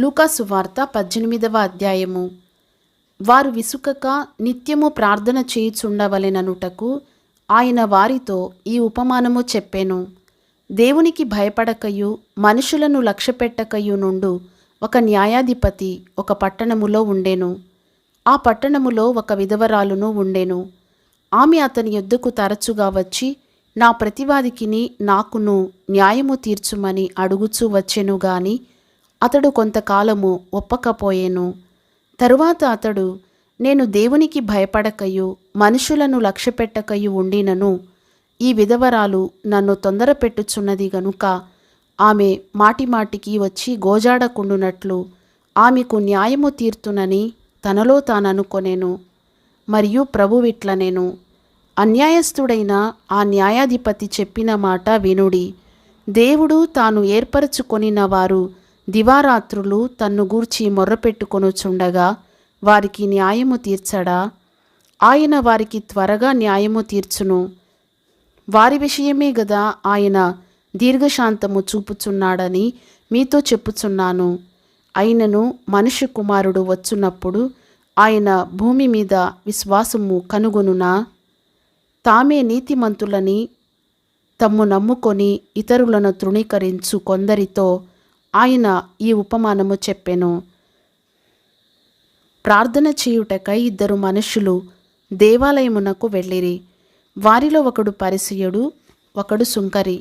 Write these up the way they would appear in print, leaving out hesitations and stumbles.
లూకా సువార్త 18వ అధ్యాయము. వారు విసుకక నిత్యము ప్రార్థన చేయుచుండవలెననుటకు ఆయన వారితో ఈ ఉపమానము చెప్పెను. దేవునికి భయపడకయు మనుషులను లక్ష్యపెట్టకయు నుండు ఒక న్యాయాధిపతి ఒక పట్టణములో ఉండెను. ఆ పట్టణములో ఒక విధవరాలును ఉండెను. ఆమె అతని యొద్దకు తరచుగా వచ్చి నా ప్రతివాదికిని నాకును న్యాయము తీర్చుమని అడుగుచూ వచ్చెను గాని అతడు కొంతకాలము ఒప్పకపోయెను. తరువాత అతడు, నేను దేవునికి భయపడకయు మనుషులను లక్ష్యపెట్టకయు ఉండినను ఈ విధవరాలు నన్ను తొందరపెట్టుచున్నది గనుక ఆమె మాటిమాటికి వచ్చి గోజాడకుండునట్లు ఆమెకు న్యాయము తీర్తునని తనలో తాననుకొనెను. మరియు ప్రభువిట్లనెను, అన్యాయస్థుడైన ఆ న్యాయాధిపతి చెప్పిన మాట వినుడి. దేవుడు తాను ఏర్పరచుకొనిన వారు దివారాత్రులు తన్ను గూర్చి మొర్రపెట్టుకొనుచుండగా వారికి న్యాయము తీర్చడా? ఆయన వారికి త్వరగా న్యాయము తీర్చును. వారి విషయమే గదా ఆయన దీర్ఘశాంతము చూపుచున్నాడని మీతో చెప్పుచున్నాను. అయినను మనుష్య కుమారుడు వచ్చునప్పుడు ఆయన భూమి మీద విశ్వాసము కనుగొనునా? తామే నీతిమంతులని తమ్ము నమ్ముకొని ఇతరులను తృణీకరించు కొందరితో ఆయన ఈ ఉపమానము చెప్పెను. ప్రార్థన చేయుటకై ఇద్దరు మనుషులు దేవాలయమునకు వెళ్ళిరి. వారిలో ఒకడు పరిసయ్యుడు, ఒకడు సుంకరి.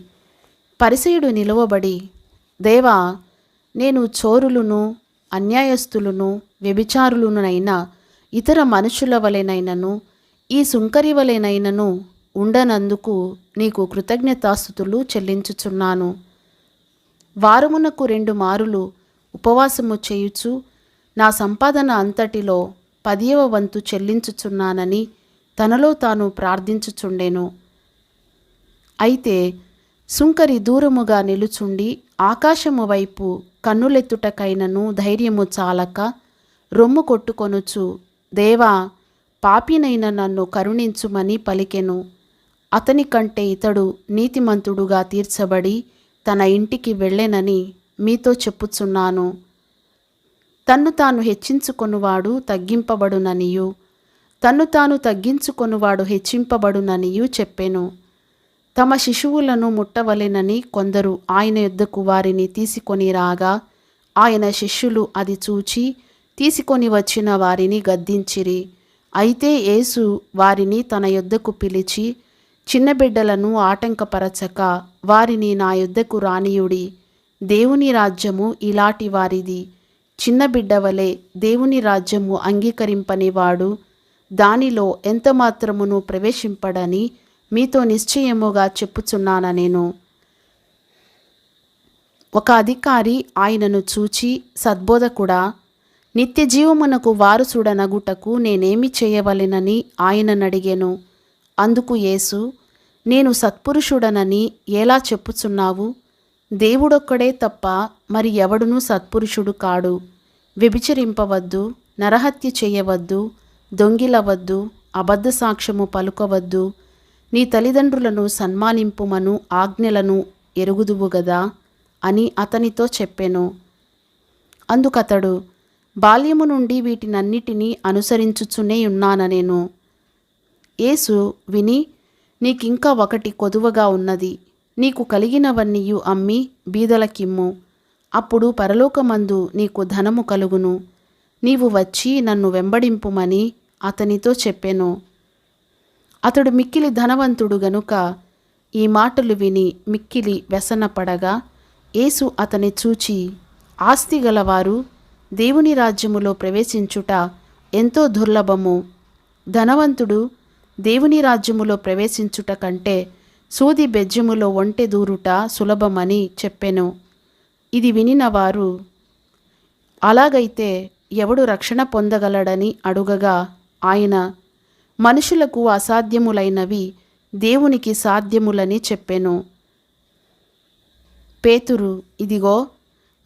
పరిసయ్యుడు నిలువబడి, దేవా, నేను చోరులను, అన్యాయస్తులను, వ్యభిచారులనైన ఇతర మనుషుల వలెనైనను ఈ సుంకరి వలెనైనను ఉండనందుకు నీకు కృతజ్ఞతాస్తుతులు చెల్లించుచున్నాను. వారమునకు 2 మారులు ఉపవాసము చేయుచు నా సంపాదన అంతటిలో 10వ వంతు చెల్లించుచున్నానని తనలో తాను ప్రార్థించుచుండెను. అయితే సుంకరి దూరముగా నిలుచుండి ఆకాశము వైపు కన్నులెత్తుటకైనను ధైర్యము చాలక రొమ్ము కొట్టుకొనుచు, దేవా, పాపినైన నన్ను కరుణించుమని పలికెను. అతని కంటే ఇతడు నీతిమంతుడుగా తీర్చబడి తన ఇంటికి వెళ్ళెనని మీతో చెప్పుచున్నాను. తన్ను తాను హెచ్చించుకొనువాడు తగ్గింపబడుననియు తన్ను తాను తగ్గించుకొనువాడు హెచ్చింపబడుననియు చెప్పెను. తమ శిశువులను ముట్టవలెనని కొందరు ఆయన యొద్దకు వారిని తీసుకొని రాగా ఆయన శిష్యులు అది చూచి తీసుకొని వచ్చిన వారిని గద్దించిరి. అయితే యేసు వారిని తన యొద్దకు పిలిచి, చిన్న బిడ్డలను ఆటంకపరచక వారిని నా యొద్దకు రానియుడి. దేవుని రాజ్యము ఇలాటి వారిది. చిన్న బిడ్డవలే దేవుని రాజ్యము అంగీకరింపనివాడు దానిలో ఎంతమాత్రమును ప్రవేశింపడని మీతో నిశ్చయముగా చెప్పుచున్నానెను. ఒక అధికారి ఆయనను చూచి, సద్బోధకుడా, నిత్య జీవమునకు వారసుడనగుటకు నేనేమి చేయవలెనని ఆయననడిగెను. అందుకు యేసు, నేను సత్పురుషుడనని ఎలా చెప్పుచున్నావు? దేవుడొక్కడే తప్ప మరి ఎవడునూ సత్పురుషుడు కాడు. వ్యభిచరింపవద్దు, నరహత్య చేయవద్దు, దొంగిలవద్దు, అబద్ధ సాక్ష్యము పలుకవద్దు, నీ తల్లిదండ్రులను సన్మానింపుమను ఆజ్ఞలను ఎరుగుదువు గదా అని అతనితో చెప్పెను. అందుకతడు, బాల్యము నుండి వీటినన్నిటినీ అనుసరించుచునే ఉన్నానెను. యేసు విని, నీకింకా ఒకటి కొదువగా ఉన్నది. నీకు కలిగినవన్నీయు అమ్మి బీదలకిమ్ము. అప్పుడు పరలోకమందు నీకు ధనము కలుగును. నీవు వచ్చి నన్ను వెంబడింపుమని అతనితో చెప్పెను. అతడు మిక్కిలి ధనవంతుడు గనుక ఈ మాటలు విని మిక్కిలి వ్యసనపడగా యేసు అతని చూచి, ఆస్తి గలవారు దేవుని రాజ్యములో ప్రవేశించుట ఎంతో దుర్లభము. ధనవంతుడు దేవుని రాజ్యములో ప్రవేశించుట కంటే సూది బెజ్జములో ఒంటె దూరుట సులభమని చెప్పెను. ఇది వినిన వారు, అలాగైతే ఎవడు రక్షణ పొందగలడని అడుగగా ఆయన, మనుషులకు అసాధ్యములైనవి దేవునికి సాధ్యములని చెప్పెను. పేతురు, ఇదిగో,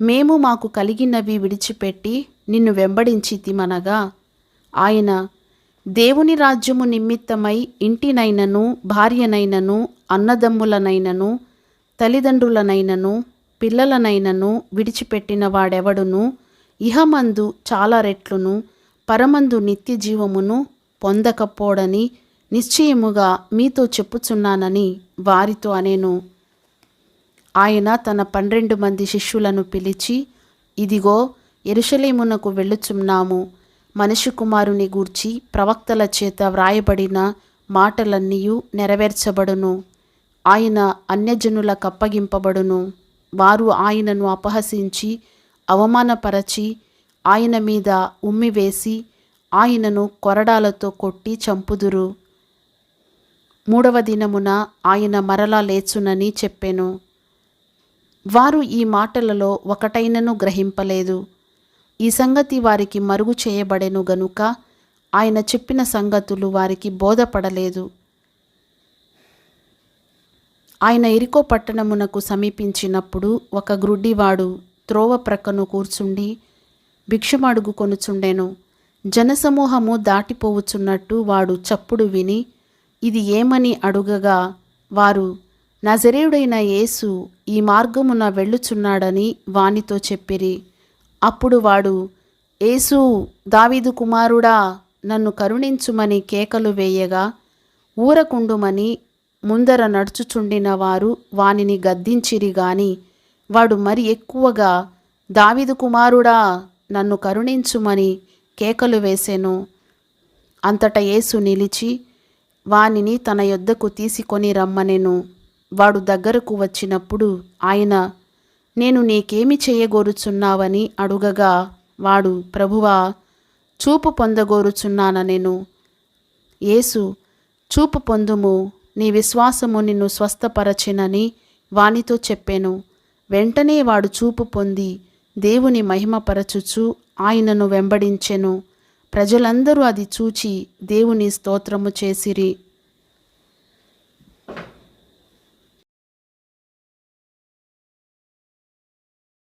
మేము మాకు కలిగినవి విడిచిపెట్టి నిన్ను వెంబడించితిమనగా ఆయన, దేవుని రాజ్యము నిమిత్తమై ఇంటినైనను, భార్యనైనను, అన్నదమ్ములనైనను, తల్లిదండ్రులనైనను, పిల్లలనైనను విడిచిపెట్టిన వాడెవడును ఇహమందు చాలా రెట్లును పరమందు నిత్య జీవమును పొందకపోడని నిశ్చయముగా మీతో చెప్పుచున్నానని వారితో అనెను. ఆయన తన 12 మంది శిష్యులను పిలిచి, ఇదిగో యెరూషలేమునకు వెళ్ళుచున్నాము. మనుష్య కుమారుని గూర్చి ప్రవక్తల చేత వ్రాయబడిన మాటలన్నీయు నెరవేర్చబడును. ఆయన అన్యజనులకు అప్పగింపబడును. వారు ఆయనను అపహసించి అవమానపరచి ఆయన మీద ఉమ్మివేసి ఆయనను కొరడాలతో కొట్టి చంపుదురు. 3వ దినమున ఆయన మరలా లేచునని చెప్పెను. వారు ఈ మాటలలో ఒకటైనను గ్రహింపలేదు. ఈ సంగతి వారికి మరుగు చేయబడెను గనుక ఆయన చెప్పిన సంగతులు వారికి బోధపడలేదు. ఆయన యెరికో పట్టణమునకు సమీపించినప్పుడు ఒక గ్రుడ్డివాడు త్రోవ ప్రక్కను కూర్చుండి భిక్షమడుగు కొనుచుండెను. జనసమూహము దాటిపోవుచున్నట్టు వాడు చప్పుడు విని ఇది ఏమని అడుగగా వారు, నజరేయుడైన యేసు ఈ మార్గమున వెళ్ళుచున్నాడని వానితో చెప్పిరి. అప్పుడు వాడు, యేసు, దావీదు కుమారుడా, నన్ను కరుణించుమని కేకలు వేయగా ఊరకుండుమని ముందర నడుచుచుండిన వారు వానిని గద్దించిరి గాని వాడు మరి ఎక్కువగా, దావీదు కుమారుడా, నన్ను కరుణించుమని కేకలు వేసెను. అంతటా యేసు నిలిచి వానిని తన యొద్దకు తీసుకొని రమ్మనెను. వాడు దగ్గరకు వచ్చినప్పుడు ఆయన, నేను నీకేమి చేయగోరుచున్నావని అడుగగా వాడు, ప్రభువా, చూపు పొందగోరుచున్నాననెను. యేసు, చూపు పొందుము, నీ విశ్వాసము నిన్ను స్వస్థపరచెనని వానితో చెప్పెను. వెంటనే వాడు చూపు పొంది దేవుని మహిమపరచుచు ఆయనను వెంబడించెను. ప్రజలందరూ అది చూచి దేవుని స్తోత్రము చేసిరి.